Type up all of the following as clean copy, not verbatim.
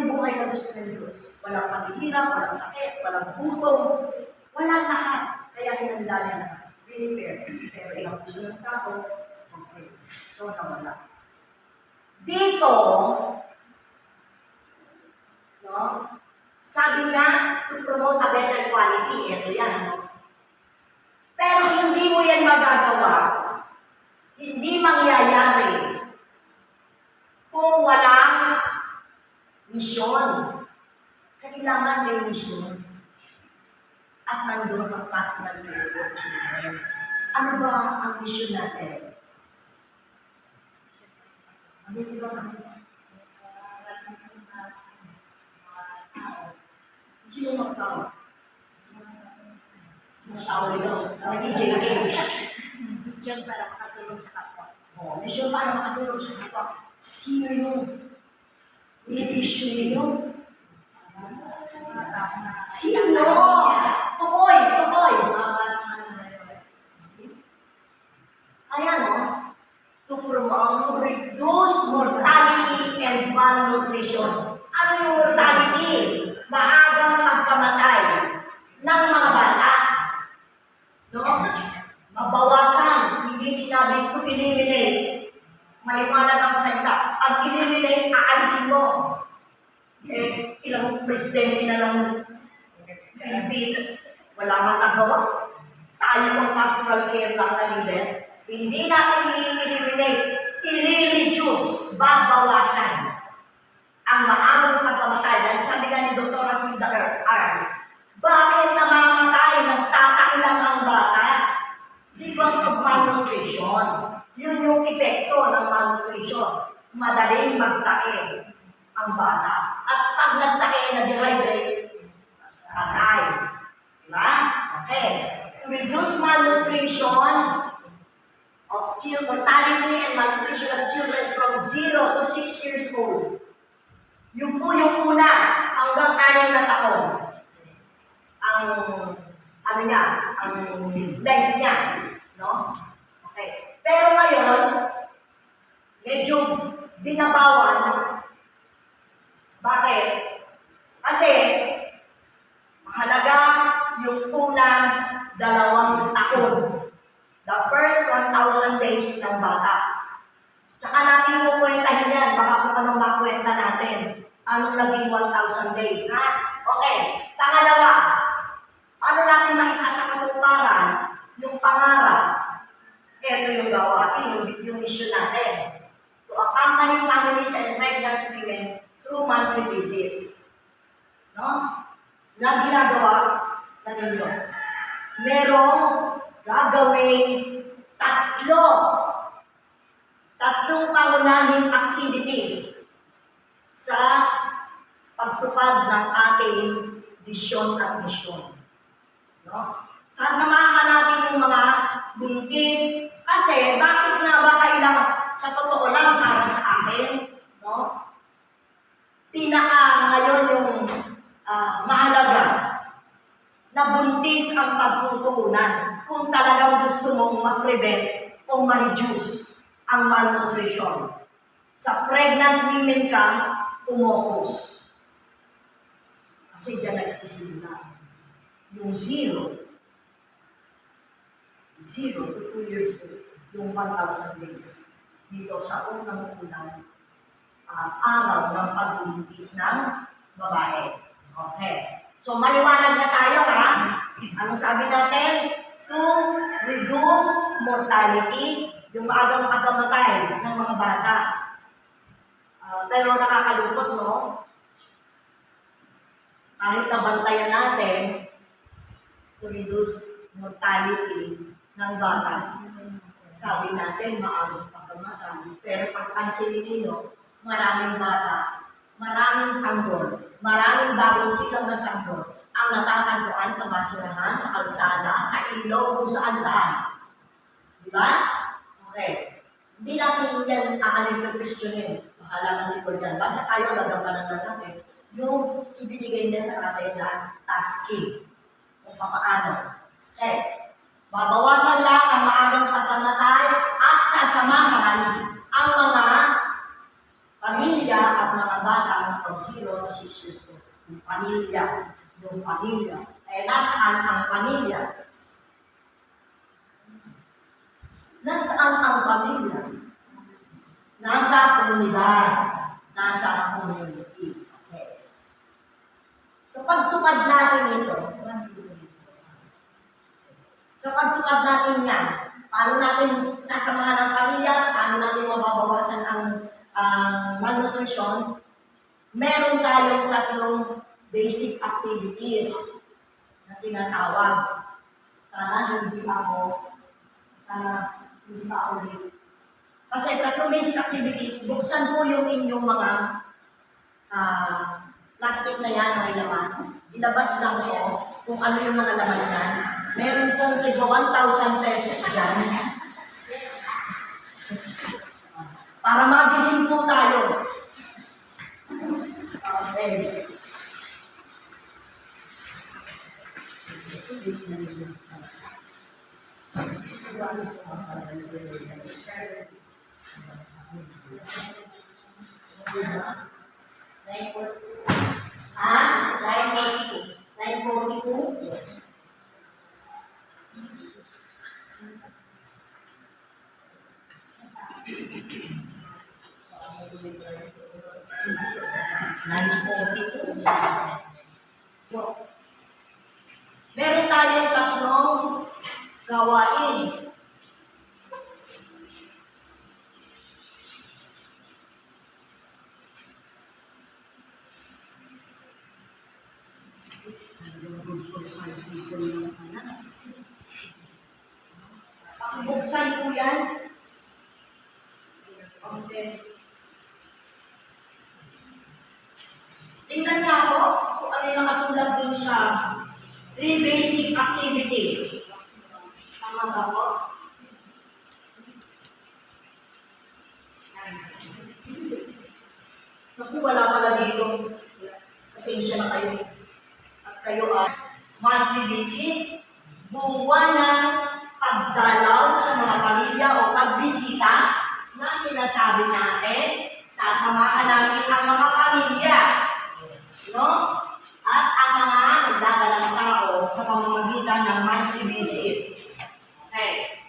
yung buhay na gusto ng Diyos. Walang paghihirap, walang sakit, walang gutom, walang lahat. Kaya hinanda niya na. Prepare. Pero ilang gusto ng tao, okay. So, nawala. Dito, no? Sabi nga, to promote a better quality. Ito yan, no? Pero hindi mo yan magagawa. Hindi mangyayari kung walang misyon. Kailangan may misyon. At nandun ang personal care for children. Ano ba ang misyon natin? Ano ba ang sino magtawag? Magtawag ito. Nag-EJK. Misyon para makatulong sa kapwa. Oo, misyon para makatulong sa kapwa. Sino yun? Ini-issue niyo? Sino? Tukoy! Tukoy! Ayan o. To promote, to reduce mortality and malnutrition. Ano yung mortality? Maagang pagkamatay ng mga bata. No? Mabawasan. Hindi sinabing to eliminate. Maliwanag ang salita. Pag eliminate, aalisin mo. Ilang presidente na lang Pilipinas, wala kang nagawa. Tayo ang pastoral care lang na leader. Hindi natin i-eliminate, i-reduce, babawasan ang maagang pagkamatay. Dahil sabi nga ni Dr. Racinda Arns, bakit namamatay, nagtatailang ang bata? Because of malnutrition. Yun yung epekto ng malnutrition. Madaling magtae ang bata. At pag nagtae na dehydrate, patay. Diba? Okay. To reduce malnutrition of children, mortality and malnutrition of children from 0 to 6 years old. Yung po yung una hanggang 6 na taon. Ang ano niya, ang length niya. No? Okay. Pero ngayon, medyo binabawan. Bakit? Kasi mahalaga yung unang 2 taon. The first 1,000 days ng bata. Tsaka natin kukwentahin yan. Baka kung anong makwenta natin. Anong naging 1,000 days, ha? Okay. Pangalawa, ano natin maisa sa katuparan? Yung pangarap. Ito yung gawain, yung mission natin. To accompany families and pregnant women through monthly visits. No? Na ginagawa na ninyo. Merong gagawin tatlong pangunahing activities sa pagtupad ng ating vision at mission. No? Sasamahan natin yung mga buntis kasi bakit nga ba kailangan sa totoo lang para sa akin, no? Ngayon yung mahalaga na buntis ang pagtutuunan kung talagang gusto mong mag-prevent o ma-reduce ang malnutrition. Sa pregnant women ka, umopos. Kasi dyan nagsisimula. Yung 0 to 2 years old, yung 1,000 days. Dito sa unang-unang araw ng pagbubuntis ng babae. Okay. So, maliwanag na tayo, ha? Anong sabi natin? To reduce mortality, yung maagang pagkamatay ng mga bata. Pero nakakalungkot, no? Kahit nabantayan natin, to reduce mortality ng bata. Sabi natin, maagang pagkamatay. Pero pag-pansin ninyo, maraming bata, maraming sanggol, maraming bagong silang na sanggol ang natatagpuan sa basurahan, sa kalsada, sa ilog, kung saan-saan. Diba? Okay. Hindi natin yan aaling ng questionin. Bahala na si Gordon. Basta tayo nagampanan na natin yung ibinigay niya sa atin na tasking. Kung paano. Okay. Babawasan lang ang maagang pagkamatay at sasamahan ang mga pamilya at mga bata from 0 to 6 years old. Yung pamilya. Eh, nasaan ang pamilya? Nasaan ang pamilya? Nasa komunidad. Nasa community. Okay. So, pagtupad natin ito, yan, paano natin sasamahan ang pamilya, paano natin mababawasan ang malnutrition, meron tayong 3 basic activities na tinatawag. Sana hindi pa ako ulit. Kasi 3 basic activities, buksan po yung inyong mga plastic na yan, may laman. Ilabas lang po kung ano yung mga laman yan. Meron pong tigwa 1,000 pesos dyan. Para magising po tayo. Okay. Ah, 942. Meron tayong 3 gawain. Buksan po yan. Okay. Tingnan nga po kung ano yung nakasulat dun sa 3 basic activities. Tama ba po? Naku, wala pala dito. Pasensya na kayo. At kayo monthly visit, buwan na pagdalaw sa mga pamilya o pagbisita na sinasabi natin, sasamahan natin ang mga pamilya. No? At ang mga nagdadalang tao sa pamamagitan ng monthly visits. Okay.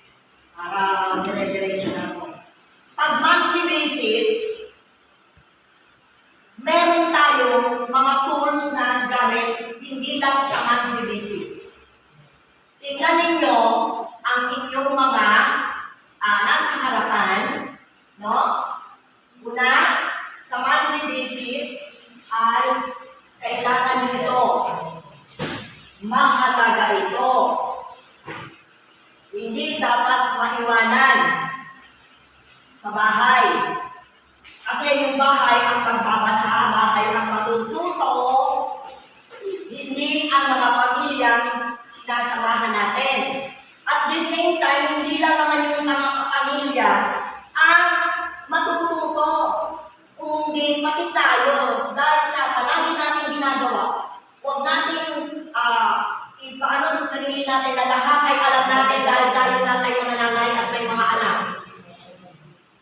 Para dire-diretso na po. Pag monthly visits, meron tayong mga tools na gamit hindi lang sa monthly visits. Tingnan ninyo ang inyong mga nasa harapan, no? Una, sa monthly visits ay kailangan nito. Mahalaga ito. Hindi dapat maiwanan sa bahay. Kasi yung bahay ang pagbabasa, bahay ang matututo, hindi ang mga pamilyang sinasamahan natin. At the same time, hindi lang naman yung mga pamilya ang matututo, kundi pati tayo. Dahil sa palagi natin ginagawa, huwag natin ipaano sa sarili natin na lahat ay alam natin dahil tayo tatay mga nanay at may mga anak.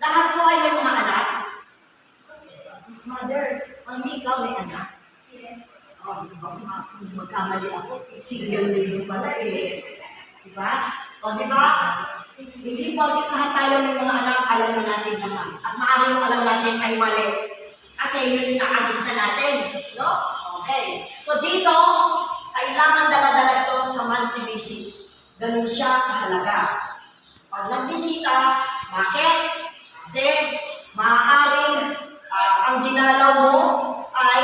Lahat po ay may mga anak. Mother, hindi ikaw may anak. Magkamali ako. Single lady pala eh. Diba? O diba? Hindi po lahat tayo may mga anak, alam na natin naman. At maaaring yung alam natin ay mali. Kasi yun yung nakagis na natin. No? Okay. So dito, kailangan dala-dala ito sa monthly visits. Ganun siya kahalaga. Pag nagbisita, bakit? Kasi maaaring ang dinalaw mo ay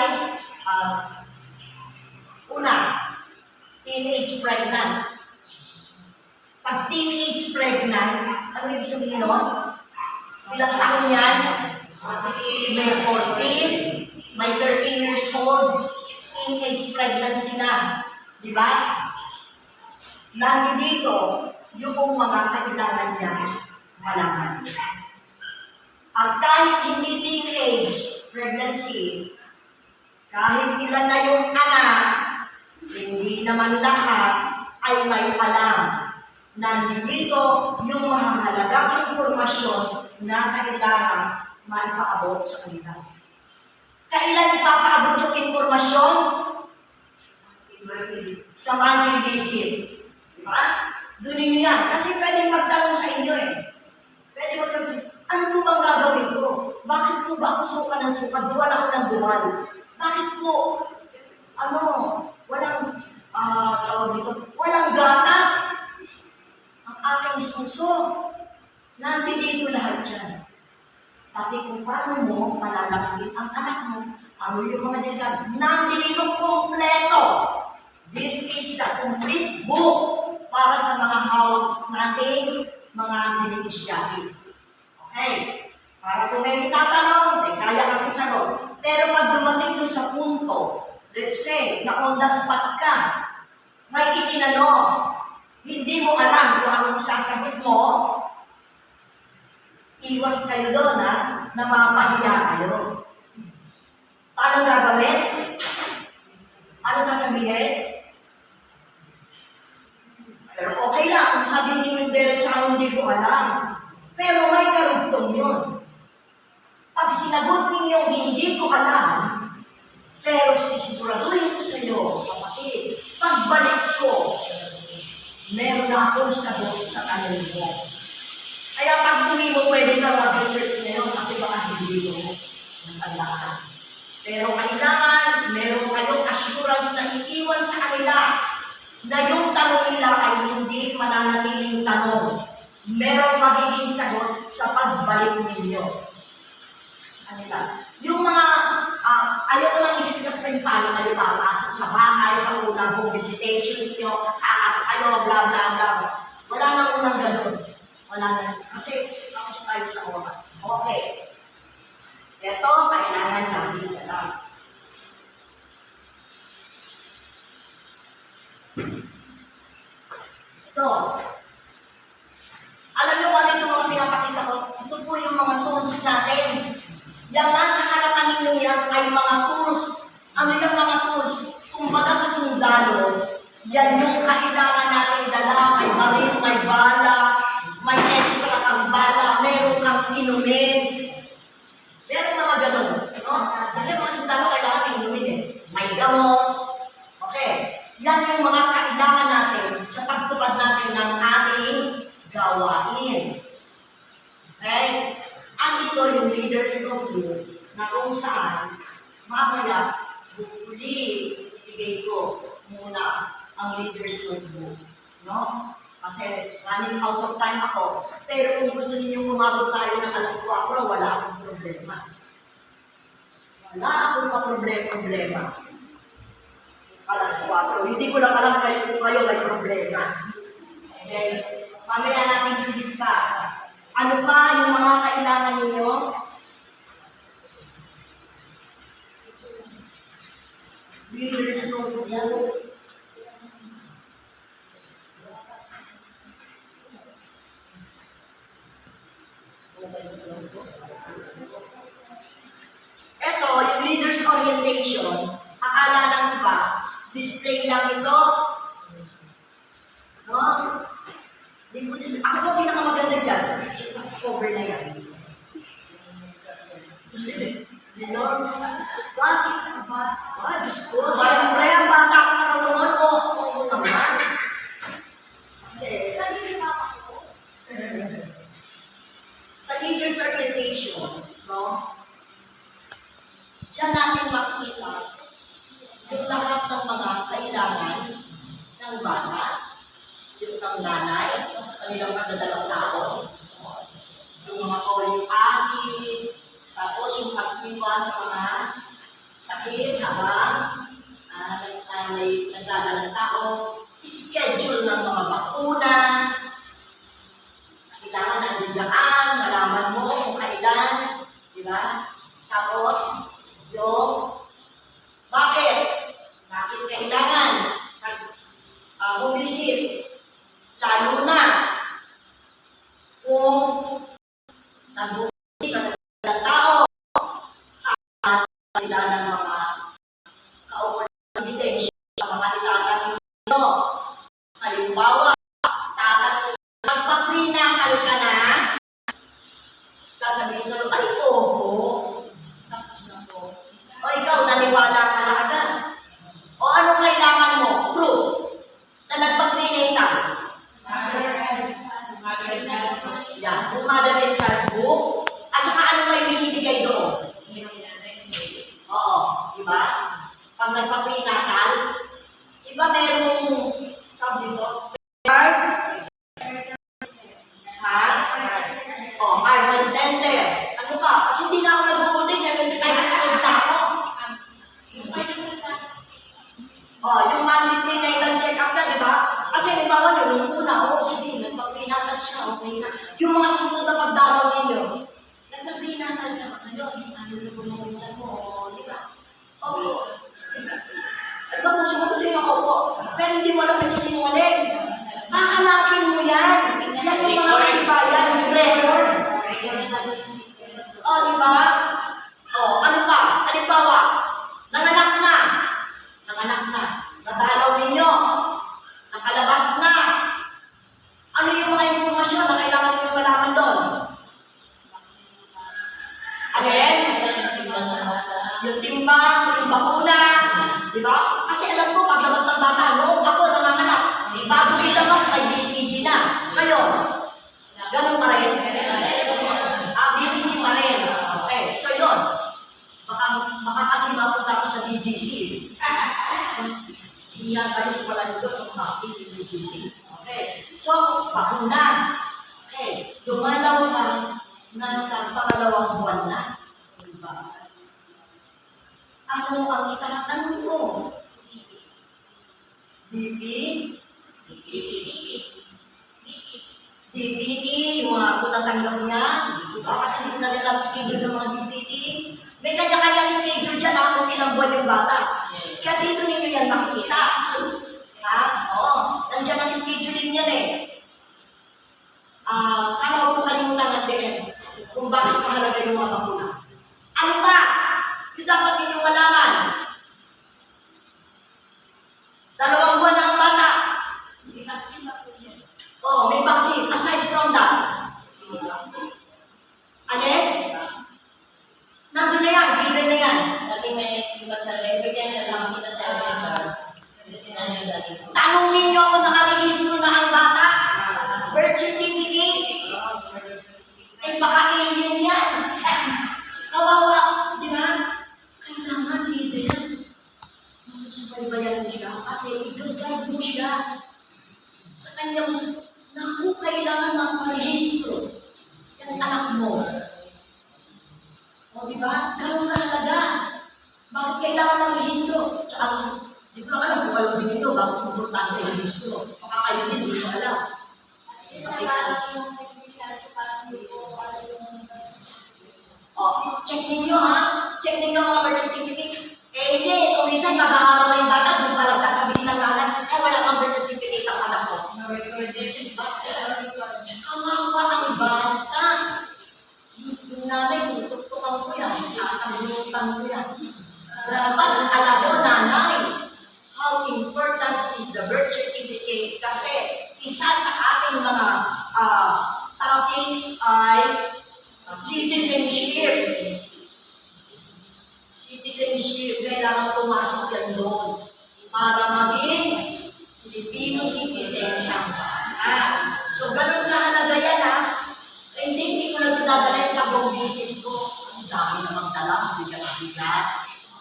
una, teenage pregnant. Pag teenage pregnant, ano ibig sabihin nun? Ilang taon yan? May 14, may 13 years old, teenage pregnancy na. Diba? Lagi dito, yung mga kailangan niya malaman. At kahit hindi teenage pregnancy, kahit ilan na yung anak, hindi naman lahat ay may alam. Nandito yung mahalagang impormasyon na kailangan maipaabot sa kanila. Kailan ipapaabot yung impormasyon? Sa monthly visit. Diba? Doon niyo yan. Kasi pwedeng magtanong sa inyo eh. Pwede magtanong sa inyo, ano po bang gagawin ko? Bakit po ba ako suka ng suka? Duwal ako ng duwal. Bakit po, walang gatas? Ang aking suso. Nandito lahat yan. Pati kung paano mo palalakayin ang anak mo, ang yung mga diligan, nandito kompleto. This is the complete book para sa mga hawak nating mga beneficiaries. Okay? Para kung may itatanong, may kaya kang isagot. Pero pag dumating doon sa punto, let's say, na on the spot ka, may itinanong, hindi mo alam kung anong sasagot mo, iwas kayo doon na mapahiya kayo. Paano gagawin? Ano sasabihin? Pero okay lang, kung sabihin yung diretso hindi ko alam. Pero may karugtong yun. Pag sinagot ninyo, hindi ko alam, pero sisiguraduhin ko sa iyo, kapatid, pagbalik ko, meron na akong sagot sa tanong mo. Kaya pag uwi mo, pwede ka mag-research ngayon kasi baka hindi mo natandaan. Pero kailangan, meron kayong assurance na iiwan sa kanila na yung tanong nila ay hindi mananatiling tanong. Meron magiging sagot sa pagbalik ninyo. Kanila. Yung mga, ayaw ko lang i-discuss pa yung paano kayo papasok sa bahay, sa unang home visitation nyo, bla bla bla. Wala nang unang ganun. Wala na. Kasi tapos tayo sa oras. Okay. Ito, kailangan natin alam. Ito. Alam niyo kung ano itong mga pinapakita ko? Ito po yung mga tools natin. Yang nasa harapan ninyo yan ay mga tools. Ano yung mga tools? Kumbaga sa sundalo, yan yung kailangan natin dala. May baril, may bala, may extra kang bala, meron kang inumin. Meron mga ganun. No? Kasi mga sundalo kailangan inumin eh. May gamot. Okay. Yan yung mga kailangan natin sa pagtupad natin ng ating gawain. Okay? Ang ito yung leader's notebook na kung saan mamaya uli ibigay ko muna ang leader's notebook. No? Kasi running out of time ako. Pero kung gusto niyo umabot tayo ng alas 4, wala akong problema. Wala akong problema. Alas 4. Hindi ko lang alam kung kayo may problema. Okay? Mamaya natin i-discuss. Ano pa yung mga kailangan ninyo? Leaders notebook. Ito, yung leaders orientation. Akala ng iba, display lang ito. No? Ako po pinakamaganda dyan sa cover na yan. Bakit ba? Diyos ko, siyempre ang bata ko naroon, oo naman. Kasi, sa leaders orientation, no? Diyan natin makikita yung lahat ng mga kailangan ng bata, yung ng nanay, sa kanilang magdadalang taon, yung mga folic acid, tapos yung pag-iwas sa mga sakit habang ba? Pag nagpa-prenatal, iba merong, tawag dito, ha? Oh, Harvard Center. Ano pa? Kasi hindi na ako nag-google day, 75 years old na ako. Oh, yung monthly prenatal check-up na, di ba? Kasi halimbawa yun, yung una, sige, nagpa-prenatal siya, okay na. Yung mga sunod na pagdalaw ninyo, nagpa-prenatal ka, ngayon, ano yung pumunta mo, di ba? Oo. At pag sumunod sa inyo, opo, pero hindi mo alam nagsisinungaling. Hahanapin mo yan. Yan yung mga katibayan, yung record. Oh, di ba? Oh, ano pa? Halimbawa, nanganak na. Nadalaw ninyo. Nakalabas na. Ano yung mga impormasyon na kailangan ninyo malaman doon? Alin? Yung timbang, yung bakuna. Di ba? Kasi alam ko, paglabas ng bata, noong ako nanganganak, bago ilabas, may BCG na. Ngayon, ganun pa rin. BCG pa rin. Okay, so yun. Baka kasi mapunta ako sa BGC. Hindi yan tayo sa pala nito sa mga BGC. Okay, so, bakuna. Okay, dumalaw ka nasa pangalawang buwan na. Diba? Ano ang itatanong mo? DP? DPT, yung mga tunatanggap niya. Diba? Kasi hindi na nila schedule ng mga DPT. May kanya-kanyang schedule dyan kung ilang buwan yung bata. Kaya dito ninyo yan makikita. Ha? Oo. Nandiyan ang scheduling yan eh. Sana huwag mo kalimutan natin kung bakit mahalaga yung mga bakuna. Ano ba? Yung dapat ninyong malaman. 2 buwan na ang bata. May vaccine ba po yan? Oh, may vaccine. Aside from that. Alin? Nandun na yan. Given na yan. Lagi may iba't na bigyan na lang sila sa Tanong ninyo kung nakarehistro na ang bata. Birth certificate. Eh, baka alien yan. Kawawa. Di ba? Kailangan leader. Masusubaybayan mo siya kasi i-guide mo siya. Sa kanya, naku, kailangan ng parehistro. Yung anak mo. O, di ba? Ganun kahalaga. Bakit kailangan ng rehistro? Tsaka, di ko lang alam kung kayo din ito, bakit importante yung rehistro? Baka kayo din, di ko alam. Check ninyo ha. Check ninyo mga birth certificate. Eh, hindi. Kung minsan mag-aaral na yung bata, doon pa lang sasabihin ng nanay, wala kang birth certificate ang anak ko. Kawawa ang bata. Yung nanay, tututukan ko yan. Nakasabunutan ko yan. Dapat alam mo, nanay, how important is the birth certificate kasi isa sa ating mga topics ay citizenship. Citizenship, kailangan pumasok yan doon para maging Filipino citizen lang. So, ganun kahalaga yan hindi ko lang dadala yung pag-visit ko. Ang dami na magdala, bigat-bigat.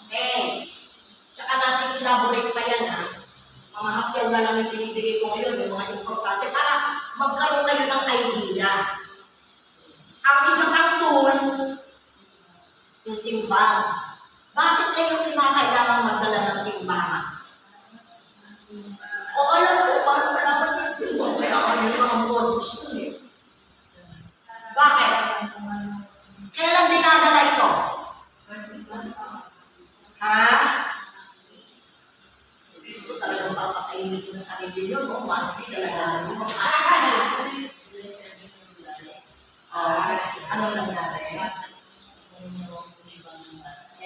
Okay. Tsaka natin elaborate pa yan Mga hakyaw na lang yung binibigay ko ngayon, yung mga importante, para magkaroon kayo ng idea. Ang isang tool, yung timbang. Bakit kayo kinakailangan magdala ng timbangan? O alam ko, parang malaman yung timbang. Kaya yung mga bonus ko Bakit? Kailan dinadala ito? Gusto talagang papakainin ko na sarili nyo, no? Monthly talaga nyo. Ano nangyari?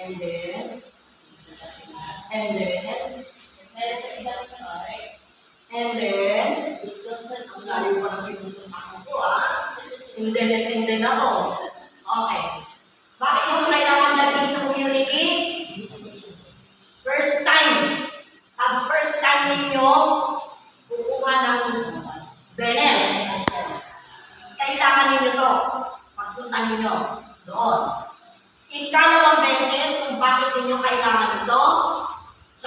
And then, ang layo pa ng pinutuntahan ko, And then ako. Okay. Bakit ito kailangan dalhin sa community? First time. Pag first time ninyo, kukuha ng Benel. Kailangan ninyo to. Pagpunta ninyo doon. Ikalawang beses kung bakit ninyo kailangan ito,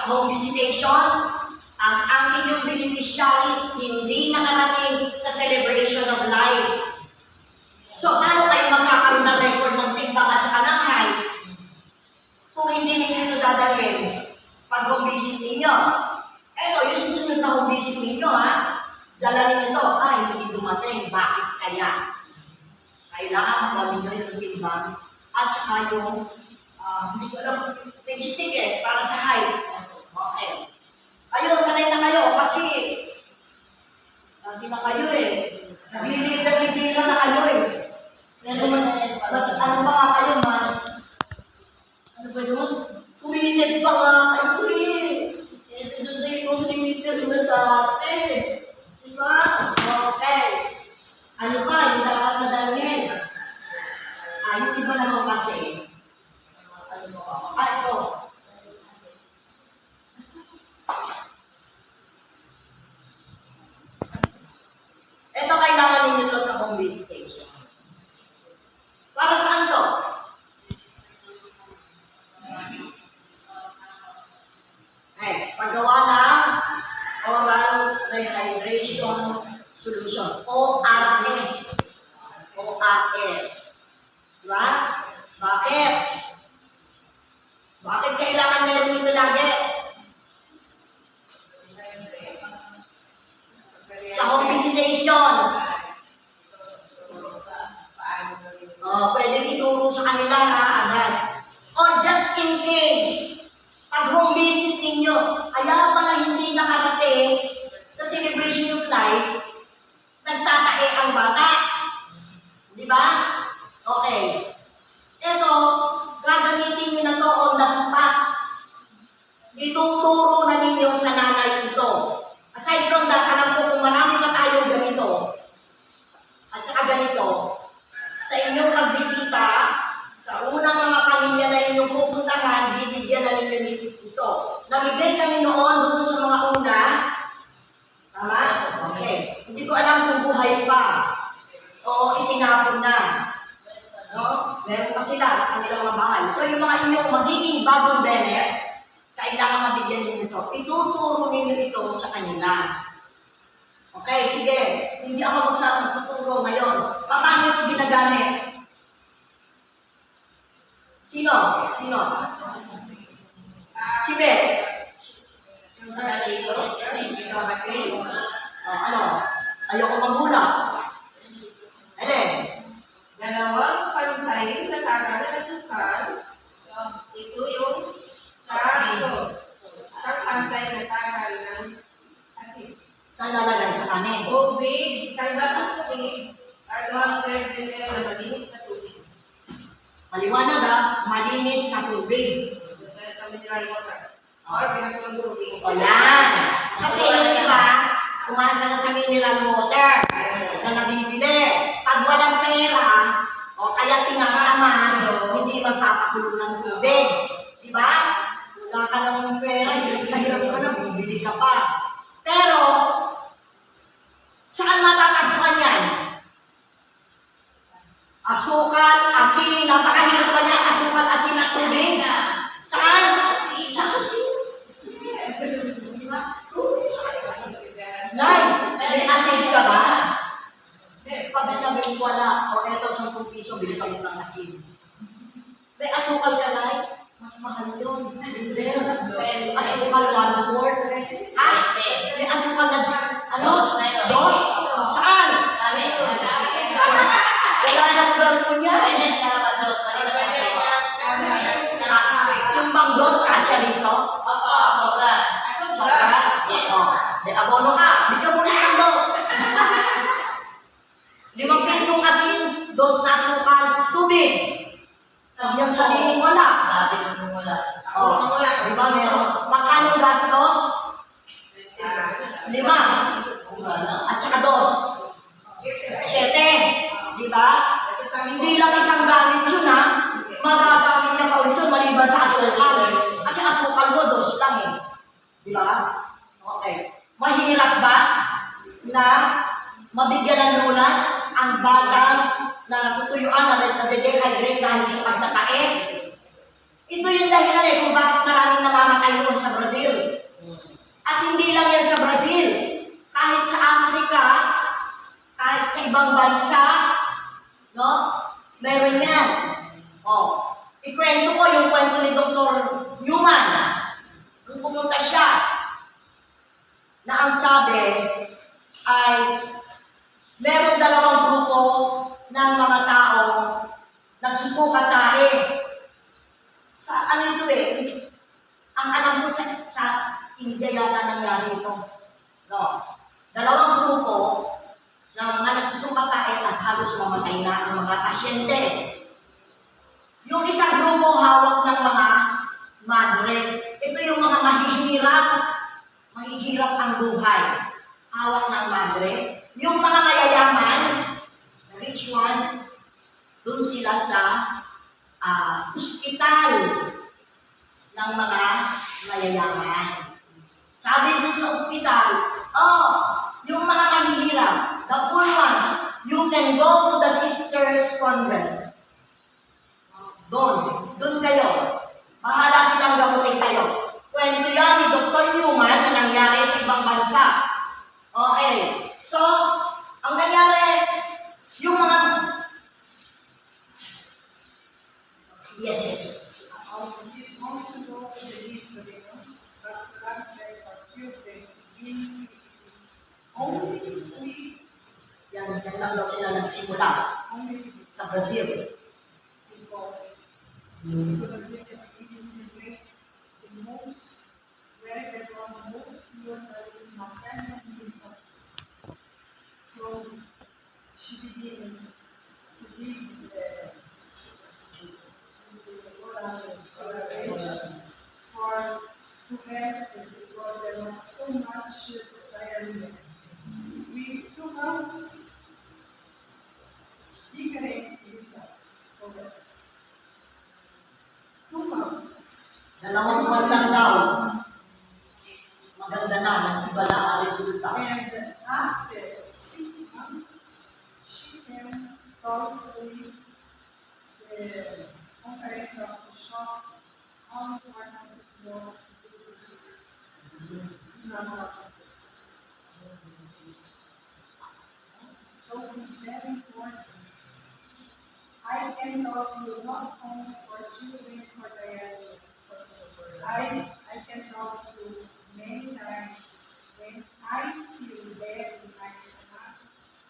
sa home visitation, ang inyong beneficiary hindi nakarating sa celebration of life. So, paano kayo magkakaroon ng record ng timbang at saka ng height kung hindi ninyo ito dadalhin pag home visit ninyo? Eto, yung susunod na home visit ninyo, ha? Dala ninyo ito, hindi dumating. Bakit kaya? Kailangan magawin nyo yung timbang at saka yung, hindi ko alam, yung stick para sa height. Okay. Kayo, sanay na kayo kasi lagi na kayo Bibira na kayo Pero mas ano pa nga kayo, mas, ano ba yun? Committed pa nga kayo Kasi doon sa committed na dati. Diba? Okay. Ano pa, yung dapat na dalhin? Yung iba naman kasi. Ito. Ito kailangan ninyo ito sa home visitation. Para saan to? Paggawa ng oral rehydration solution. ORS. ORS. Diba? Bakit? Bakit kailangan meron ito lagi? Sa home visitation. Pwede ituro sa kanila agad. Or just in case, pag home visit ninyo, kaya pala hindi nakarating sa celebration of life, nagtatae ang bata. Di ba? Okay. Ito, gagamitin nyo na to on the spot. Ituturo na ninyo sa nanay ito. Aside from that, alam ko kung marami pa tayong ganito, at saka ganito, sa inyong pagbisita, sa unang mga pamilya na inyong pupuntahan, bibigyan na ninyo ito. Namigay kami noon doon sa mga una. Tama? Okay. Hindi ko alam kung buhay pa. O itinapon na. No? Meron pa sila sa kanilang mga bahay. So yung mga inyong magiging bagong benet, kailangan mabigyan ninyo ito. Ituturo ninyo ito sa kanila. Okay, sige. Hindi ako magtuturo ngayon. Paano ito ginagamit? Sino? Sino? Si Beth. Ano? Ayoko maghula. Ellen. Dalawang pantayin na tagal-asukal. Ito yung sa pantay na tagal ng asin. Saan lalagay? Sa kanin? Tubig, isang batang tubig, at 200 ml na malinis na tubig. Maliwanag malinis na tubig. Sa mineral water. Or pinagulong tubig. O yan. Kasi yung iba, umasa na sa mineral water na nabibili. Pag walang pera, o kaya tinatamad, hindi magpapakulong ng tubig. Diba? Wala ka ng pera, hirap ka na, bibili ka pa. Pero, saan matatagpuan yan? Asukal, asin, napakahirap pa niya, asukal, asin at tubig. Saan? Sa kusin. Nay, may asin ka ba? Pag sinabi mo wala, o eto, 10 piso, bili ka mo ng asin. May asukal ka, Nay? Mas mahal yun. Hindi. Asukal 1/4. Ha? May asukal na dyan. Ano? Dos? Saan? Wala sa lugar po niya. Yung bang dos, kasya rito? Sobra? De abono ka. Bigyan mo na ng dos. 5 pisong asin, dos na asukal, tubig. Yung sabihin wala. Di ba meron? Magkano gastos? 5. At saka 2. 7. Di ba? Hindi lang isang gamit yun ha. Magagamit niya pa ulit yun maliban sa asukal. Kasi asukal mo 2 lang Di ba? Okay. Mahirap ba na mabigyan ng lunas ang batang na tutuyuan na dehydrate dahil sa pagkakain? Ito yung dahilan kung bakit maraming namamatay noon sa Brazil. At hindi lang yan sa Brazil. Kahit sa Africa, kahit sa ibang bansa, no? Meron yan. Oh, ikwento ko yung kwento ni Dr. Newman. Nung pumunta siya, na ang sabi ay meron dalawang grupo ng mga tao nagsusukat tayo. Sa ano ito eh? Ang alam ko sa India yata nangyari ito. No. Dalawang grupo ng mga nagsusukat tayo at halos mamatay na ang mga pasyente. Yung isang grupo hawak ng mga madre. Ito yung mga mahihirap ang buhay. Hawak ng madre. Yung mga mayayaman, the rich one, doon sila sa ospital ng mga mayayaman. Sabi doon sa ospital, yung mga mahihirap, the poor ones, you can go to the sisters' convent. Doon kayo. Bahala silang gamutin kayo. Kwento yan ni Dr. Newman na nangyari sa ibang bansa. Okay. So, ang nangyari, yung mga... Yes. This want to go to the history, no? But grandparents or children in is only Yan lang daw sila nagsimula sa Brazil. because the place the most where there was the most pure maternal milk. So she began to give the for to help them because there was so much diarrhea. With 2 months, different result for that. 2 months. Dalawang buwan lang daw. Maganda na, nag-iba na ang resulta. And after 6 months, she can talk with the conference of the shop on what was this number. So it's very important. I can talk to you not only for children for diarrhea. I can talk to you many times when I feel bad in my stomach.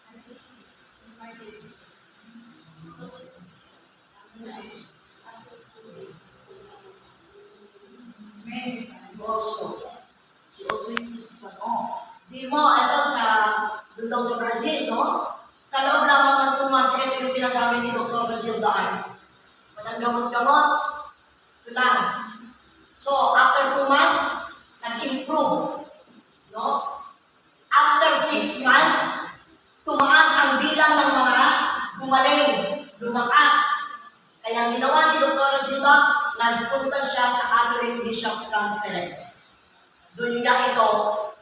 I put this in my face. Many times. Also, she also uses it Di mo, ito doon daw sa Brazil, no? Sa loob lamang ng 2 months, ito yung pinagamit ni Dr. Brazil Daanes. Walang gamot-gamot, ito lang. So, after 2 months, nag-improve. No? After 6 months, tumaas ang bilang ng mga gumaling, lumakas. Kaya ginawa ni Dr. Silva, nagpunta siya sa Catholic Bishops' Conference. Doon niya ito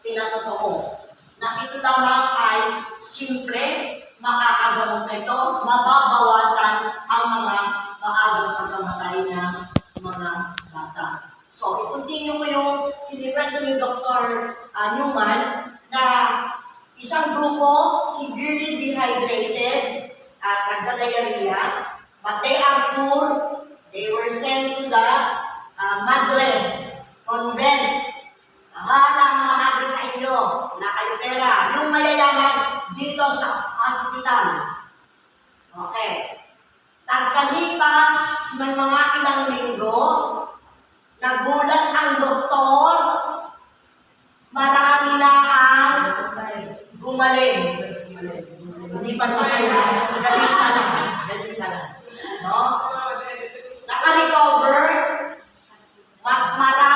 pinatotoo. Na ito lamang ay simple, makakagamot na ito, mababawasan ang mga maagang pagkamatay ng mga bata. So, i-continue ko yung kinikwento ni Dr. Newman na isang grupo, severely dehydrated at nagda-diarrhea, but they are poor. They were sent to the Madres convent. Bahala ang mga madre sa inyo, wala kayo pera. Yung mayayaman dito sa hospital. Okay. Pagkalipas ng mga ilang linggo, nagulat ang doktor, marami na ang gumaling. Hindi pa naman galis na lang. Galis na lang. No? Naka-recover, mas marami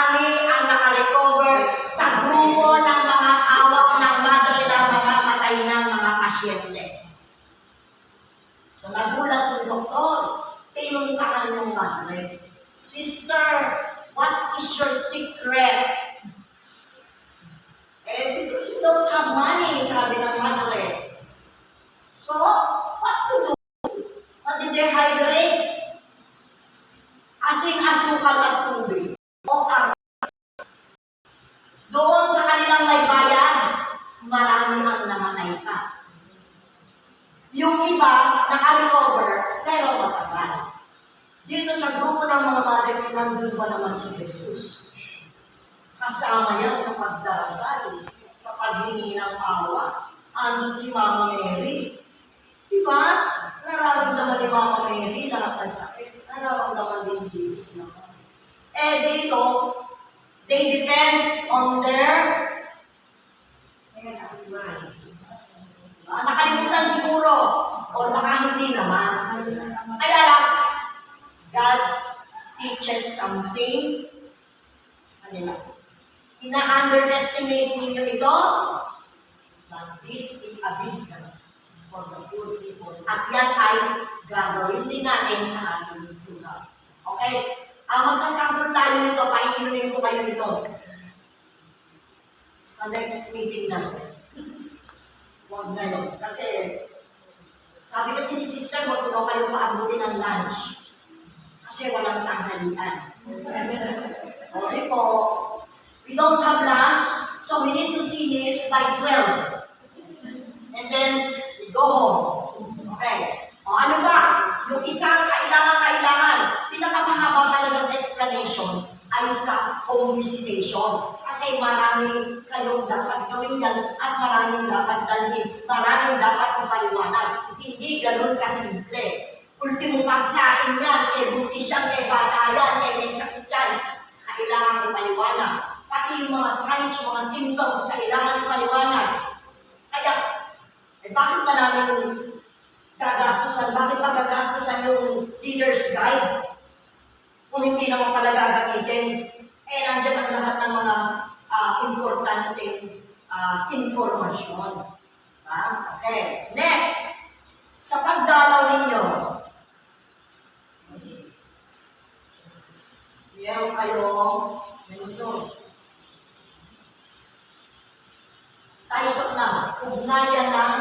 naka-recover, pero matagal. Dito sa grupo ng mga mother, nandun ba naman si Jesus? Kasama yan sa pagdarasal, sa paghingi ng awa. Andun si Mama Mary. Diba? Nararamdaman ni Mama Mary lahat ng sakit. Nararamdaman din ni Jesus naman. Dito, they depend on their nakalimutan siguro o baka hindi naman. Kaya lang, God teaches something. Ano lang? Ina-underestimate ninyo ito, but this is a big help for the poor people. At yan ay gagawin din natin sa ating lugar. Okay? Magsasample tayo nito, paiinumin ko kayo nito. Sa next meeting natin. Huwag ngayon. Kasi, sabi kasi ni sister, huwag daw kayo paabutin ng lunch. Kasi walang tanghalian. Okay po. We don't have lunch, so we need to finish by 12. And then, we go home. Okay. O ano ba? Yung isang kailangan, pinakamahaba talagang explanation ay sa home visitation. Kasi maraming kayong dapat gawin yan at maraming dapat dalhin. Maraming dapat mapaliwanag. Hindi ganun kasimple. Ultimo pagkain yan, buntis yan, bata yan, may sakit yan. Kailangan ipaliwanag. Pati yung mga signs, mga symptoms, kailangan ipaliwanag. Kaya, bakit pa namin gagastusan? Bakit pa gagastusan yung leader's guide? Kung hindi naman pala gagamitin, nandiyan ang lahat ng mga importanteng informasyon. Okay. Next, sa pagdalaw ninyo, meron kayong ganito. Taisok na, ugnayan ng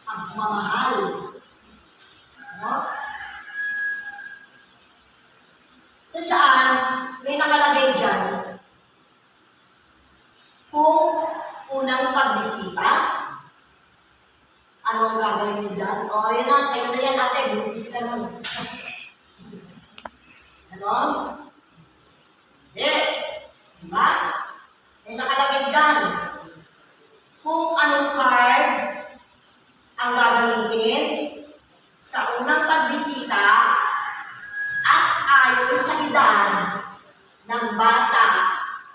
pagmamahal. No? So dyan, may nakalagay dyan, kung unang pagbisita, ano ang gagawin niyo dyan? O, yun na, sa'yo na yan, ate, buntis ka nun. Ano? Diba? May nakalagay dyan, kung anong card ang gagamitin sa unang pagbisita at ayon sa edad ng bata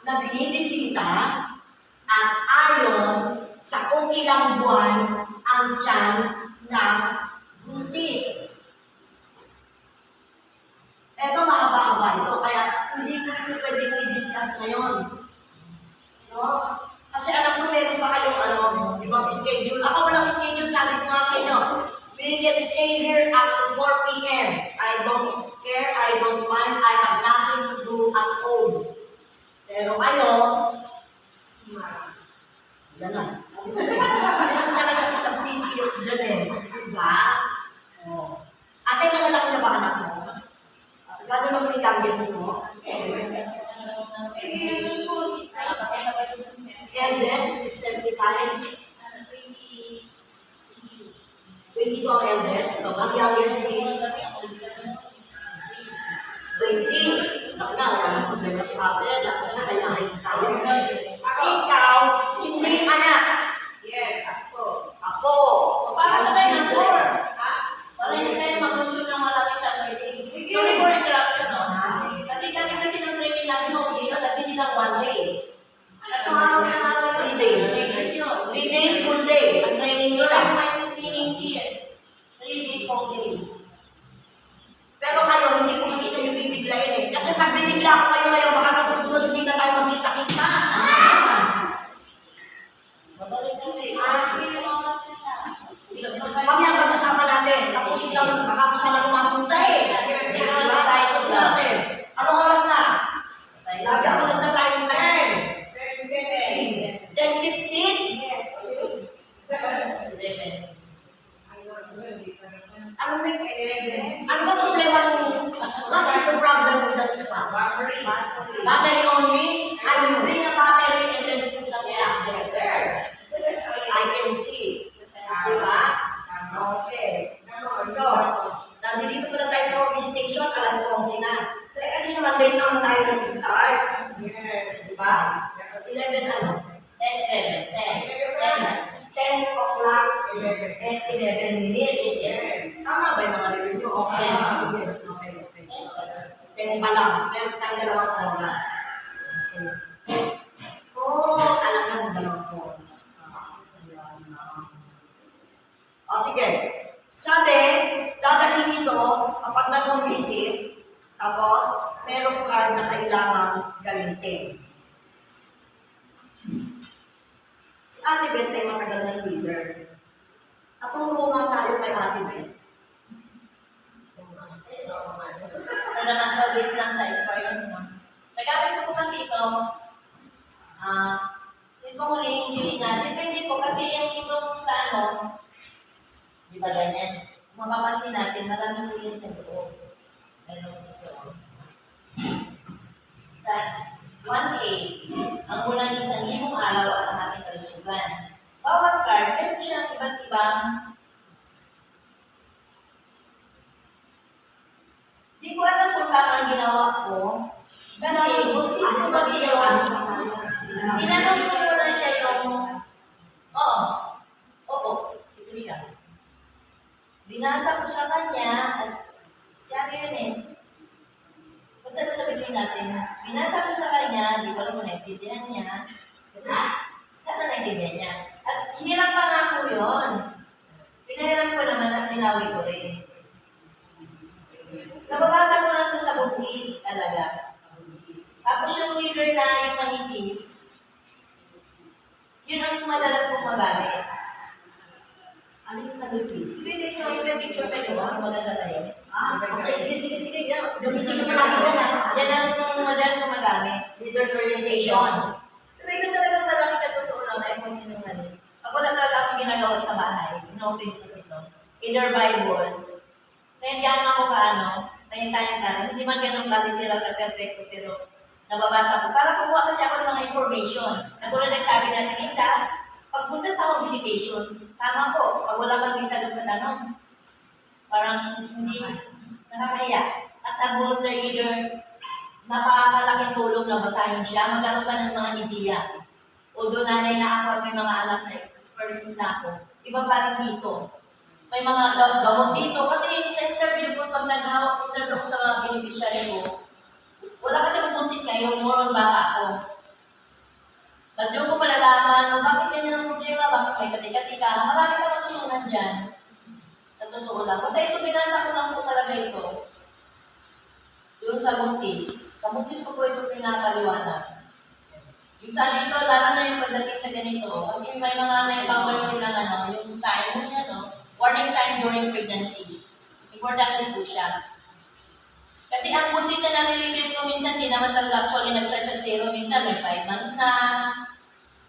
na binibisita at ayon sa kung ilang buwan ang tiyan ng buntis. Ito mahaba-haba ito, kaya hindi ko ito pwedeng i-discuss ngayon. No? Kasi alam ko meron pa kayong ibang schedule. Ako walang schedule, sabi ko nga sa inyo. We can stay here up to 4 p.m. I don't care, I don't mind, I have nothing to do at home. Pero kayo, yan na. Meron talaga isang video dyan eh. Diba? Oh. Ate, malalaki na ba anak mo? Gano'n lang yung youngest mo? Eldest is 35. 22 ang eldest. Ang youngest is 20. Ako na, wala na problema si Ate. Ako na, kailangan tayo. Ikaw, hindi anak. Yes, ako. Ako. Paano ang tayo ng children. 4? Para hindi tayo mag-consume ng malaki sa training. Sorry for interruption, no? Kasi kami kasi ng training namin, okay, no? Dati nilang 1 day. 3 days. 3 days, full day. Ang training nila. 3 days whole day. Pero kayo, hindi ko kasi kayo bibiglayin eh. Kasi pag binigla ko kayo ngayon, baka sa susunod hindi na tayo 11 ano? 10, 10 o'clock and 11 minutes. Tama ba yung mga review? Okay. Sige. Okay. 10 pa lang. Meron tayong dalawang oras. Okay. Alam na ng dalawang oras. Sige. Sabi, dadalhin ito kapag nag-visit, tapos merong card na kailangang gamitin. Si Ate Beth ay matagal na leader. Naturo nga tayo kay Ate Beth. Ito naman progress lang sa experience mo. Nagamit ko kasi ito, yung kung huling-huli na, depende po kasi yung itong sa ano, di ba ganyan? Mapapansin natin, maraming po yun sa loob. Meron ito. Sa 1A, ang unang 1,000 araw at ang ating kalusugan. Bawat card, meron siyang iba't ibang di ko alam kung tama ang ginawa ko. Kasi, buntis ko kasi yun. Tinanong ko muna siya yung, oo, ito siya. Binasa ko sa kanya, at sabi yun eh, basta sabihin natin, binasa ko sa kanya, di ko alam kung naintindihan niya, sana naintindihan niya. At hinirap pa nga ko yun. Pinahiram ko naman at ninawi ko rin. Nababasa ko na ito sa bugis talaga. Tapos yung reader na yung manipis, yun ang madalas kong magamit. Ano yung manipis? Sige, ito yung picture pa ito, maganda tayo. Okay, sige. Gamitin ko namin yan. Yan ang madalas kong magamit. Leader's orientation. Pero ito talagang malaki sa totoo lang ay kung sinungaling. Ako na talaga ako ginagawa sa bahay. Inopen ko ito. Either Bible. Kaya gano'n ako may tayong hindi man ganun ka-literal at perfecto, pero nababasa ko. Para kukuha kasi ako ng mga information. Katulad nagsabi natin, pagpunta sa akong visitation, tama po, pag wala kang isa doon sa tanong, parang hindi nakakaya. As a voter leader, napakalaking tulong na basahin siya, magkaroon ka ng mga ideya. Although nanay na ako at may mga anak na experience na ako, iba pa rin dito. May mga gamot dito. Kasi sa interview ko, pag naghahawak interview ko sa mga beneficiary ko, wala kasi magbuntis ngayon, more on bata ako. Ba't yung ko malalaman, bakit ganyan ang problema, bakit may katika-tika, marami ka matutunan dyan. Sa totoo lang. Basta ito, binasa ko lang po talaga ito. Yung sa buntis. Sa buntis ko po ito pinapaliwanag. Yung sa dito, lalo na yung pagdating sa ganito. Kasi may mga na-encounter silang yung sign mo niya, warning sign during pregnancy. Importante po siya. Kasi ang buntis na nalilipid ko minsan, di naman talaga actually nag-start sa stero. Minsan may 5 months na.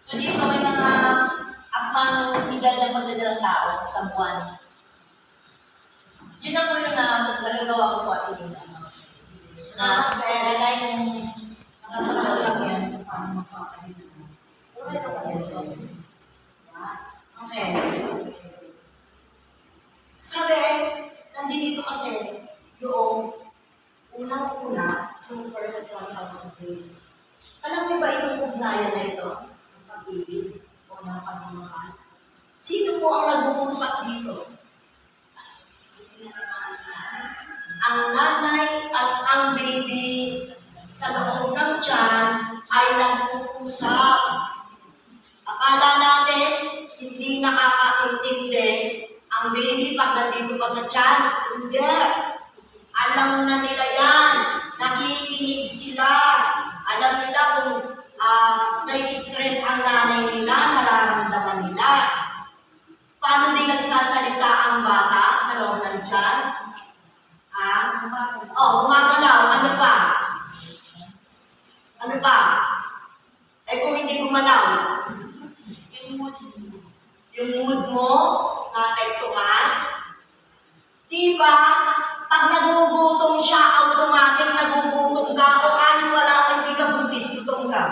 So dito may mga akmang higad na magdadalang tao sa buwan. Yun ang ulo na nagagawa ko po at yun. Na lagay kong Nakakalaw lang yan kung paano makakain. Okay. Sabi, nandito kasi yung unang-una, yung first 1,000 days. Alam mo ba itong ugnayan na ito? Ang pag-ibig o ng pagmamahal? Sino po ang nag-uusap dito? Ang nanay at ang baby sa loob ng tiyan ay nag-uusap. Akala natin hindi nakakaintindi ang baby pag nandito pa sa tiyan. Hindi. Alam na nila yan. Nakikinig sila. Alam nila kung may stress ang nanay nila, nararamdaman nila. Paano din nagsasalita ang bata sa loob ng tiyan? Gumagalaw. Ano pa? Ano pa? Kung hindi gumalaw, yung mood mo, naapektuhan. Diba, pag nagugutom siya, automatic nagugutom ka o kahit wala kang hindi ka buntis, gutom ka.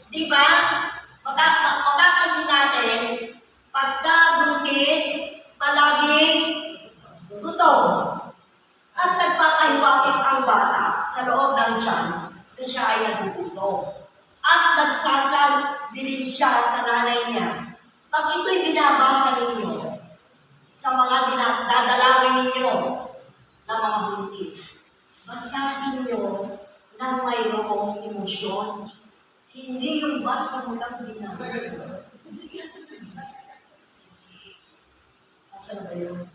Diba? Makapansin natin, pagka buntis, palaging gutom. At nagpapahiwakit ang bata sa loob ng tiyan. na siya ay nagugutom. At nagsasal-bilin siya sa nanay niya. Pag ito'y binabasa ninyo sa mga dadalawin ninyo na mga buntis, basahin niyo ng mayroong emosyon. Hindi yung basta mo lang binabasa. Asan ba yun?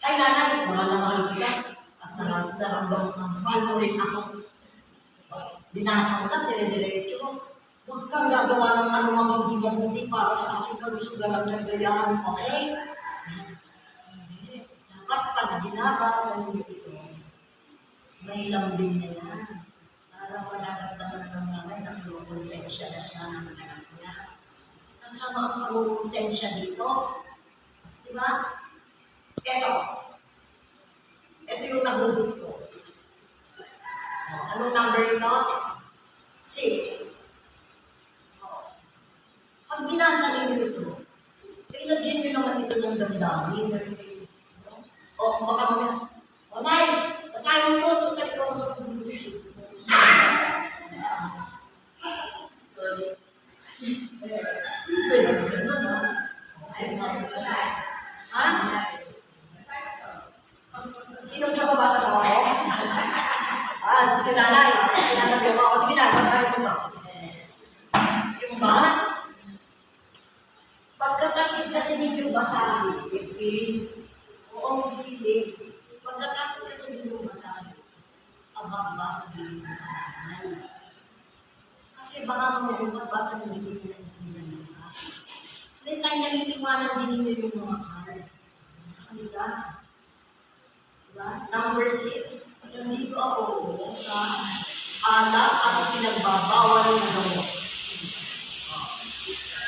Ay, nanay, mahal na mahal kita. At nararamdaman ng mahal mo rin ako. Binasa mo lang, dire-diretso. Huwag kang gagawa ng anumang hindi mabuti para sa aking kalusugan at kagayahan. Okay? Hindi. Dapat pag binabasa niyo ito, may lambing niya yan. Para manaramdaman ng nanay na konsensya na siya ng anak niya. Kasama ang konsensya dito. Diba? Ito yung nahugot ko. Anong number ito? 6. Pag binasa ninyo ito, ilagyan nyo naman ito ng damdamin. O, baka mo yan. O, Nay, basahin mo ito. Kaya ikaw mag-bulis. Pwede ba gano'n, ha? Ha? Sino nakabasa mo ako? Sige nanay, sinasabi mo ako, sige na, basahin mo ba? Yung ba? Pagkatapos kasi ninyo basahin, with feelings, oo, with feelings, pagkatapos kasi ninyo basahin, abang-basa ninyo sa nanay. Kasi baka mga pagbasa ninyo hindi nyo nagpinanila. May tayo naliliwanan din ninyo yung mga mahal sa kanila. Diba? Number 6, nandito ako sa alak at pinagbabawal na gamot.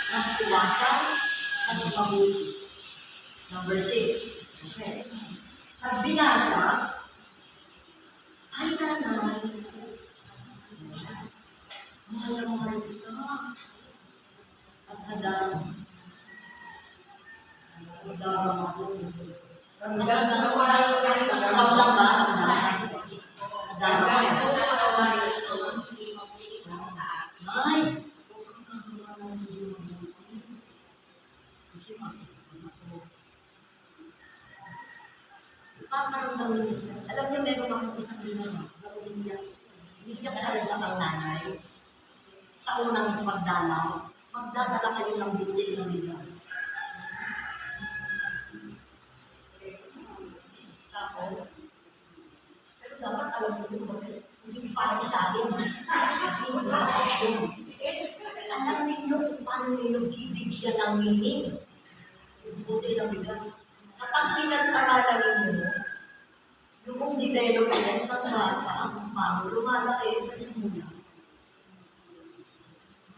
Mas iwasan, mas mabuti. Number 6. Okay. Pag binasa, ay nanay, mahal na mahal kita. At hadang ako. Ramdam ba? Ay, paparamdam niyo siya. Alam niyo, meron akong isang ginagawa. Hindi ka talaga ang nanay. Sa unang pagdalaw, magdadala kayo ng buti ng bigas. Tapos, pero dapat alam mo yung hindi parang sa akin. Hindi sa akin. Alam ninyo kung paano ninyo bibigyan ng meaning. Buti ng bigas. Kapag pinag-aralan ninyo, yung development ng bata, paano lumalaki sa simula.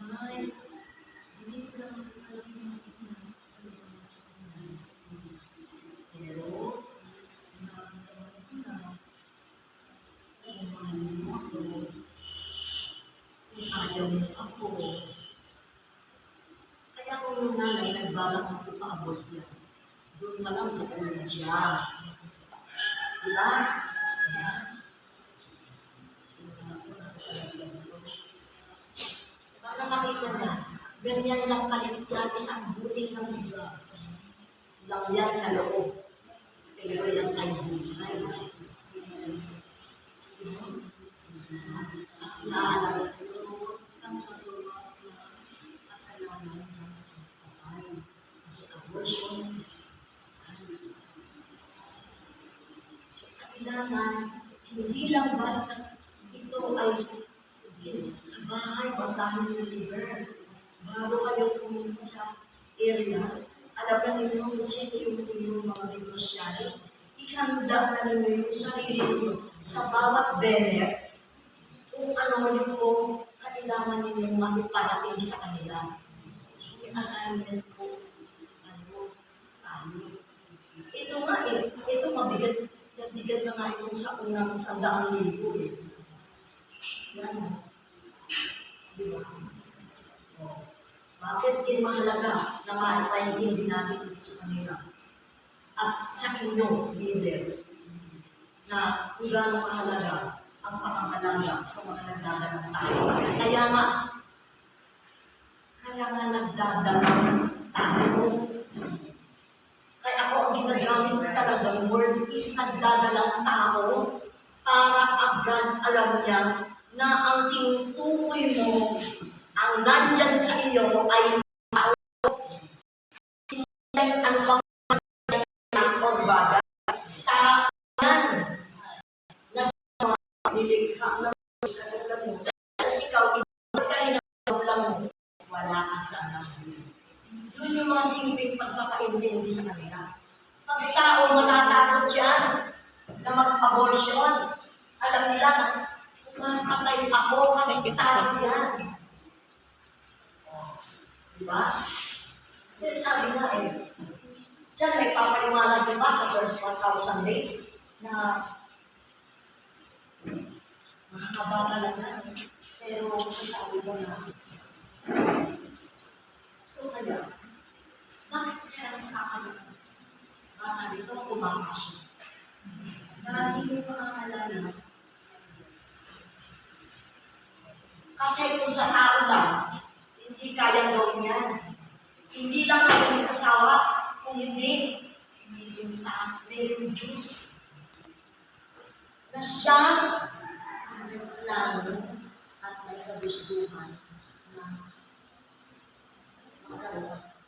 Ay, hindi ko naman alam yung pero, ayaw mo ako. Kaya kung yung nanay nagbalak ako pa-abort yan, doon na lang sa ulo siya. Diba? Para makita na, ganyan lang kaliit yan isang buti ng bigas. Lang yan sa loob. Pero yan ay buhay. At naaalala sa iyo, kang magawa na kasalanan ng kapatay. Kasi abortion is so, kailangan, hindi lang basta ito ay sa bahay, basahin yung liver. Bago kayo pumunta sa area, alam na ninyo kung sino yung mga negosyahe. Ihanda na ninyo yung sarili nyo sa bawat benet kung ano yung kailangan ninyo makiparating sa kanila. Yung assignment ko, ito nga ito mabigat. Nabigat na nga itong sa unang 100,000 eh. Yan. Diba? Oh. Bakit din mahalaga na maipaintindi natin ito sa kanila? At sa inyo, leader, na kung gano'ng mahalaga ang pangangalaga sa mga nagdadalang tao. Kaya nga nagdadalang tao. Kaya ako ang ginagamit ko talaga, yung word is nagdadalang tao para agad alam niya na ang tinutukoy mo, ang nandyan sa iyo ay tao. Hindi ang pagbaga. Tao yan. Nilikha ng sa katulad mo. At ikaw, ka rin ang lang mo. Wala ka sa anak mo. Yun yung mga simpleng pagpapaintindi sa kanila. Pag tao matatakot yan na mag-abortion, alam nila na pumatay ako kasi tao yan. Diba? Kasi sabi nga dyan may papaliwanag diba sa first 1,000 days na makakabata lang na. Pero sasabi ko na ito kaya, bakit kaya nakakalimutan? Baka dito kumakasya. Na hindi ko maaalala. Kasi kung sa tao lang, hindi kaya gawin yan. Hindi lang kayo may asawa, kung hindi yung tao, may Diyos. Na siya ang nagplano at may kagustuhan na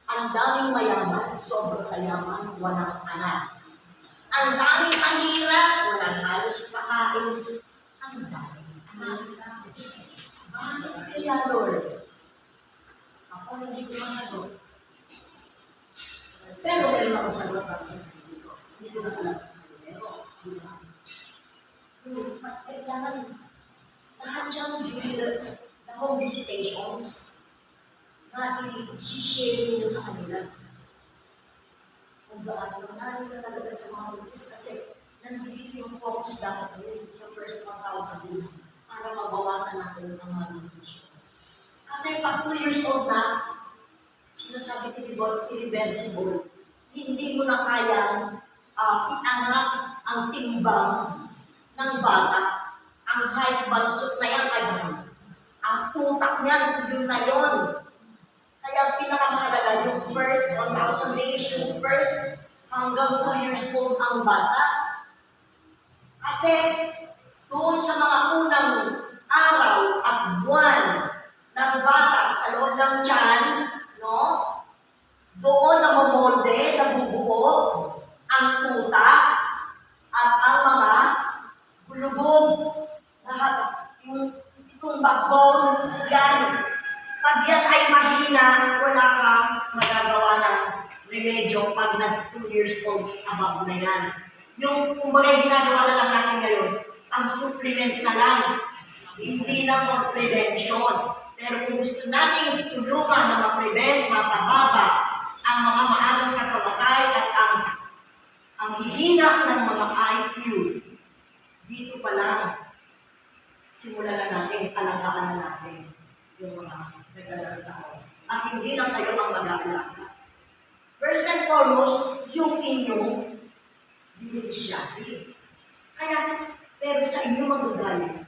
ang daming mayaman, sobrang sa yaman, walang anak. Ang daming mahirap, walang halos pakain. Ang daming anak. Bakit kaya, Lord? Ako hindi ko masagot. Pero meron ako sagot para sa sarili ko. Hindi ko na alam. Pero, di ba? Ba't kailangan lahat siyang the home visitations na i-share nyo sa kanila. Kung gaano, narin na talaga sa mga buntis kasi nandito yung focus dapat yun sa first 1,000 days para mabawasan natin ang mga buntis. Kasi pag 2 years old na, sinasabi irreversible, hindi mo na kayang iangat ang timbang ng bata. Ang height bansot na yan, ang utak niyan, yun na yun. Kaya pinakamahalaga yung first 1,000 days, yung first hanggang 2 years old ang bata. Kasi doon sa mga unang araw at buwan ng bata sa loob ng tiyan, no? Doon namomolde, nabubuo ang utak at ang mga bulubog. Lahat, itong backbone, yan. Pag yan ay mahina, wala kang magagawa ng remedyo pag nag 2 years old above na yan. Yung kumbaga ginagawa na lang natin ngayon, ang supplement na lang, hindi na for prevention. Pero kung gusto natin tulungan na ma-prevent, mapababa ang mga maagang kakamatay at ang hihina ng mga IQ, dito pa lang, simulan na natin, alagaan na natin yung mga nagdadalang tao. At hindi lang kayo ang mag-aalaga. First and foremost, yung inyong beneficiary. Kaya, pero sa inyo magagaling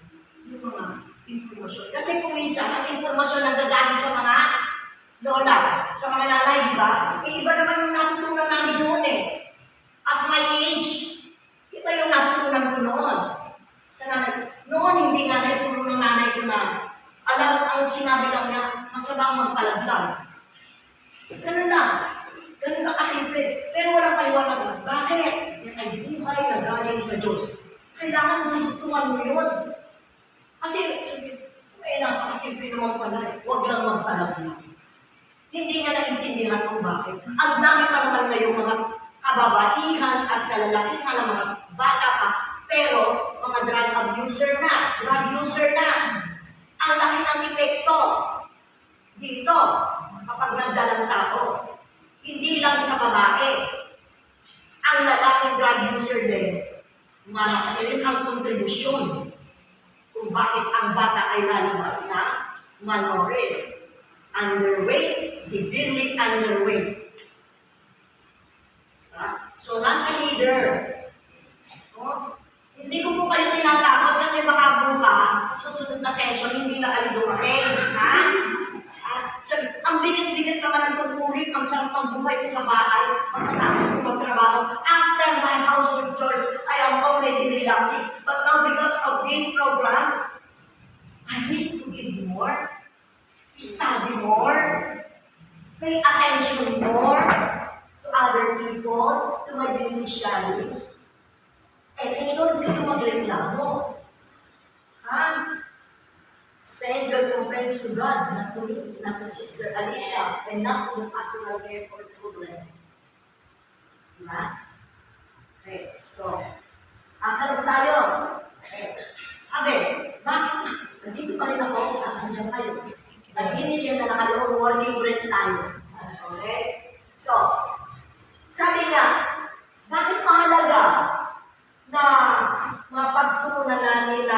yung mga informasyon. Kasi kung minsan, ang informasyon ang gagaling sa mga lola, sa mga nanay, di ba? Iba naman yung natutunan namin noon At my age, iba yung natutunan ko noon. Sa nanay, noon hindi nga naitulong ng nanay ko na alam ang sinabi lang niya, masabang magpalaglag. Ganun lang. Ganun lang kasimple. Pero walang paliwanag. Bakit? Yan ay buhay na galing sa Diyos. Kailangan tutulungan mo yun. Kasi, napakasimple naman pala. Huwag lang magpalaglag. Hindi niya naintindihan kung bakit. Ang dami pa naman ngayong mga kababaihan at kalalakihan ng mga bata pa. Pero, mga drug abuser na. Ang laki ng epekto dito kapag nagdalang tao. Hindi lang sa babae. Ang lalaking drug user din, malaki rin ang kontribusyon kung bakit ang bata ay lalabas na malnourished, underweight, severely underweight. So, nasa leader. Hindi ko po kayo tinatakot kasi baka bukas, sa susunod na session, hindi na kayo dumating. Ha? So, ang bigat-bigat naman ng tungkulin, ang sarap ng buhay ko sa bahay, pagkatapos ko magtrabaho. After my household chores, I am already relaxing. But now, because of this program, I need to give more, study more, pay attention more to other people, to my beneficiaries. Eh, doon kayo magreklamo. Ha? Send your complaints to God, not to me, not to Sister Alicia, and not to the pastoral care for children. Diba? Okay, so, asa na tayo? Abe, bakit? Nandito pa rin ako, nandiyan tayo. Nag-inilyan na nakalo, warning breath tayo. Okay? So, sabi niya, bakit mahalaga na mapagtuunan natin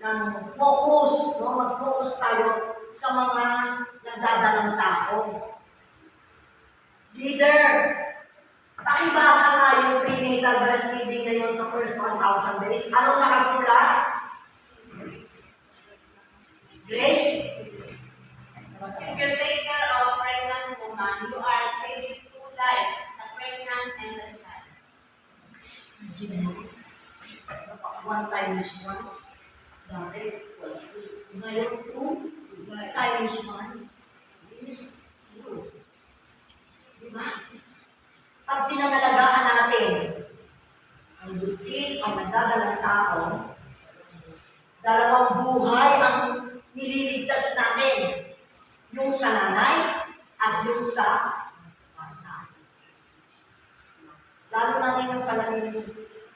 ng focus, no? Mag-focus tayo sa mga nagdadalang tao. Leader, pakibasa nga yung prenatal breastfeeding ngayon sa first 1,000 days. Anong nakasulat? Grace? If you take care of pregnant woman, you are saving two lives, the pregnant and the child. Yes. One times one. Dati was two. Ngayon, two times one is two. Diba? Pag pinangalagaan natin ang buntis, ang nagdadalang tao, dalawang buhay ang nililigtas natin. Yung sa nanay at yung sa bata. Lalo natin yung palanin.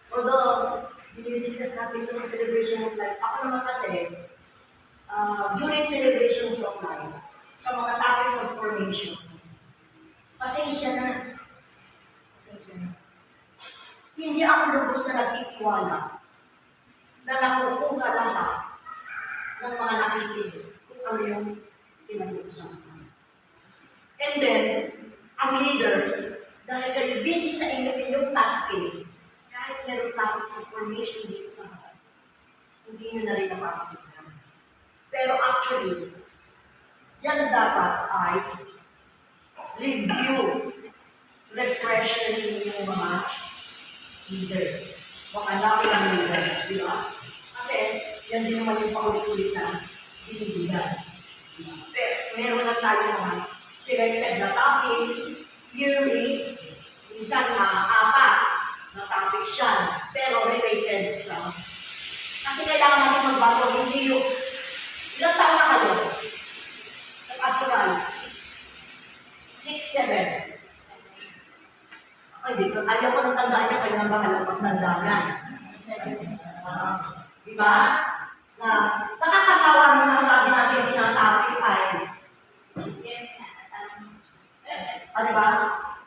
Although, dinidiscuss natin ito sa celebration of life. Ako naman kasi, during celebrations of life, sa mga topics of formation, pasensya na. Hindi ako lubos na nagtitiwala na nakukuha lahat ng mga nakikinig kung ano yung pinag-uusapan. And then, ang leaders, dahil kayo busy sa inyong tasking, kahit meron topic sa formation dito sa mga, hindi nyo na rin napapakita. Pero actually, yan dapat ay review, refresh na yung mga leader. Baka laki ng leader, di ba? Kasi, yan din naman yung paulit-ulit na binibigyan. Pero, meron lang tayo naman selected na topics, yearly, minsan apat na topics yan, pero related sa. Kasi kailangan natin magbago, hindi yung, ilang taon na kayo? Nag-pastoral? 6, 7. Ay, di ko, ayaw ko ng tandaan niya, kaya nga bahala pagtandaan. Diba? Na nakakasawa mo na ang lagi natin tinatapik ay diba?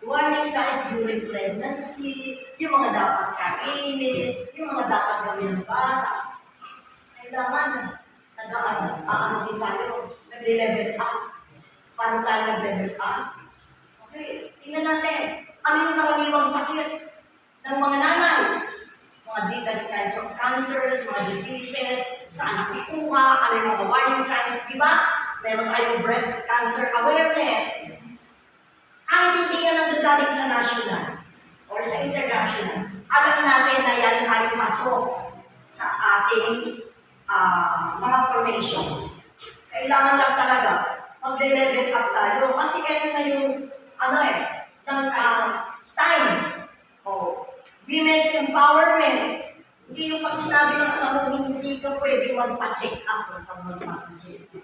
Warning signs during pregnancy, yung mga dapat kainin, yung mga dapat gawin ng bata. Kailangan, ano din tayo, nag-level up. Paano tayo nag-level up? Okay, tingnan natin. Ano yung karaniwang sakit ng mga nanay? Mga different kinds of cancers, mga diseases, saan nakikuha, ano yung mga warning signs, di ba? Meron tayong breast cancer awareness. Kahit hindi yan ang gagaling sa national or sa international, alam natin na yan ay pasok sa ating mga formations. Kailangan lang talaga mag-level up tayo kasi kaya na yung ng time. Women's empowerment. Hindi yung pag sinabi ng kasama, hindi ka pwede magpa-check up o pag magpa-check up.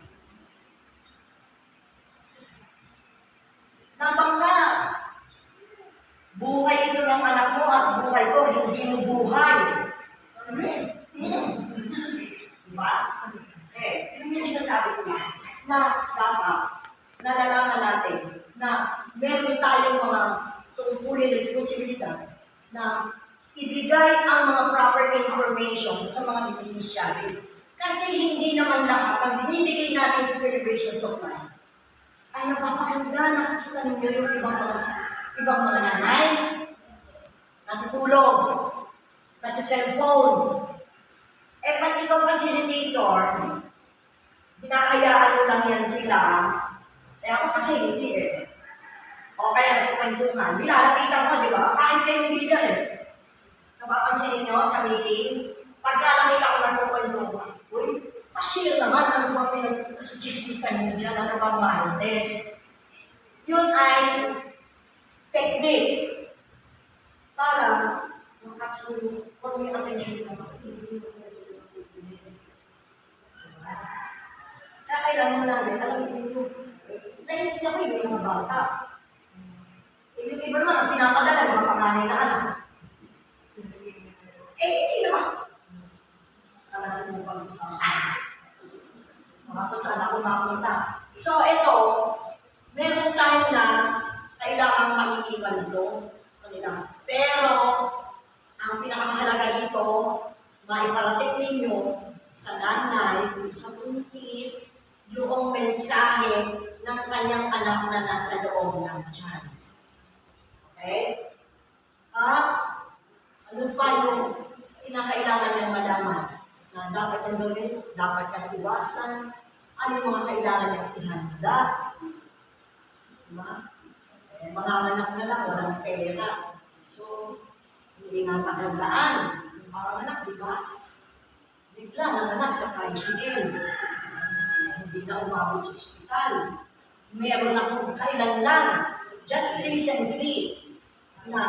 Nabangga. Buhay ito ng anak mo at buhay ko, hindi mo buhay. Diba? Yun yung sinasabi ko na dapat nalalaman natin na meron tayong mga tungkulin responsibilidad na ibigay ang mga proper information sa mga beneficiaries. Kasi hindi naman lahat ang binibigay natin sa celebrations of life ay napapaganda. Nakikita ninyo yung ibang mga nanay, natutulog, nagsa-cellphone, Eh, pag ikaw facilitator, hinahayaan mo lang yan sila. Eh, ako kasi hindi eh. O kaya nagkukwentuhan. Nilalapitan ko, di ba? Kahit kayo yung leader eh. Napapansin nyo sa meeting, pagka nakita ko nagkukwentuhan, uy, pa-share naman, ano ba pinag-chismisan nyo dyan, ano bang marites? Yun ay technique para makatulong kung may attention na kaya kailangan namin, alam niyo, naiintindihan ko yung mga bata. Yung iba naman, ang pinapadala, yung mga panganay na anak. Eh, hindi naman. Alam mo pag-usapan. Mga kung saan ako mapunta. So, ito, meron tayo na kailangan maiiwan ito. Pero, ang pinakamahalaga dito, maiparating ninyo sa nanay, sa buntis, yung mensahe ng kanyang anak na nasa loob ng tiyan. Okay? At ano pa yung pinakailangan niyang malaman na dapat niyang gawin, dapat niyang iwasan, ano yung mga kailangan niyang ihanda. Diba? Eh, mga anak na lang, walang pera. So, hindi nga pagandaan. Yung mga anak, di ba? Bigla nanganak sa tricycle. Hindi na umabot sa ospital. Meron akong kailan lang, just recently, na